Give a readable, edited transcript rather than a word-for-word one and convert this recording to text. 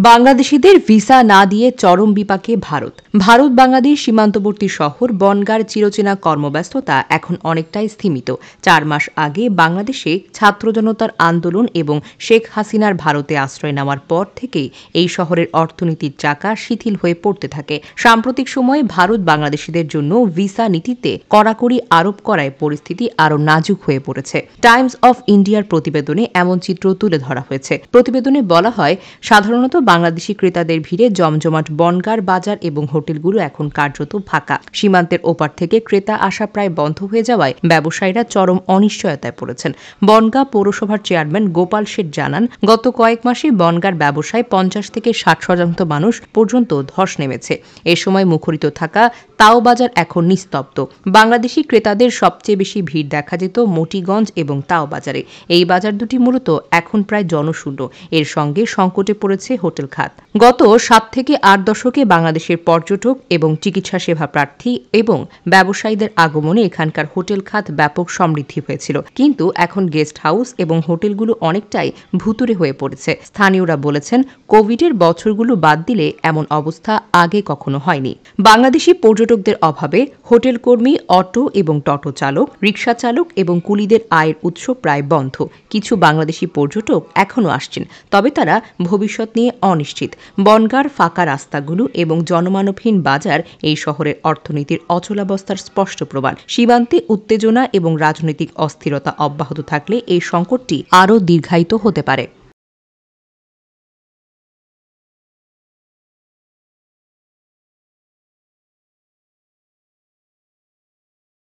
বাংলাদেশিদের ভিসা না দিয়ে চরম বিপাকে ভারত বাংলাদেশ সীমান্তবর্তী শহর বনগাঁর চিরচেনা কর্মব্যস্ততা এখন অনেকটাই স্থিমিত। ৪ মাস আগে বাংলাদেশে ছাত্র জনতার আন্দোলন এবং শেখ হাসিনার ভারতে আশ্রয় নেওয়ার পর থেকেই এই শহরের অর্থনীতির চাকা শিথিল হয়ে পড়তে থাকে। সাম্প্রতিক সময়ে ভারত বাংলাদেশিদের জন্য ভিসা নীতিতে কড়াকড়ি আরোপ করায় পরিস্থিতি আরও নাজুক হয়ে পড়েছে। টাইমস অফ ইন্ডিয়ার প্রতিবেদনে এমন চিত্র তুলে ধরা হয়েছে। প্রতিবেদনে বলা হয়, সাধারণত বাংলাদেশি ক্রেতাদের ভিড়ে জমজমাট বনগাঁর বাজার এবং হোটেলগুলো এখন কার্যত ফাঁকা। সীমান্তের ওপার থেকে ক্রেতা আসা প্রায় বন্ধ হয়ে যাওয়ায় ব্যবসায়ীরা চরম অনিশ্চয়তায় পড়েছেন। বনগাঁ পৌরসভার চেয়ারম্যান গোপাল শেঠ জানান, গত কয়েক মাসে বনগাঁর ব্যবসায় ৫০ থেকে ৬০% মানুষ পর্যন্ত ধস নেমেছে। এ সময় মুখরিত থাকা তাও বাজার এখন নিস্তব্ধ। বাংলাদেশি ক্রেতাদের সবচেয়ে বেশি ভিড় দেখা যেত মতিগঞ্জ এবং তাও বাজারে। এই বাজার দুটি মূলত এখন প্রায় জনশূন্য। এর সঙ্গে সংকটে পড়েছে হোটেল খাত। গত ৭ থেকে ৮ দশকে বাংলাদেশের পর্যটক এবং চিকিৎসা সেবা প্রার্থী এবং ব্যবসায়ীদের আগমনে এখানকার হোটেল খাত ব্যাপক সমৃদ্ধি হয়েছিল। কিন্তু এখন গেস্ট হাউস এবং হোটেলগুলো অনেকটাই ভুতুড়ে হয়ে পড়েছে। স্থানীয়রা বলেছেন, কোভিডের বছরগুলো বাদ দিলে এমন অবস্থা আগে কখনো হয়নি। বাংলাদেশি পর্যটকদের অভাবে হোটেল কর্মী, অটো এবং টোটো চালক, রিকশা চালক এবং কুলিদের আয়ের উৎস প্রায় বন্ধ। কিছু বাংলাদেশি পর্যটক এখনও আসছেন, তবে তারা ভবিষ্যৎ নিয়ে অনিশ্চিত। বনগাঁর ফাঁকা রাস্তাগুলো এবং জনমানবহীন বাজার এই শহরের অর্থনীতির অচলাবস্থার স্পষ্ট প্রমাণ। সীমান্তে উত্তেজনা এবং রাজনৈতিক অস্থিরতা অব্যাহত থাকলে এই সংকটটি আরও দীর্ঘায়িত হতে পারে।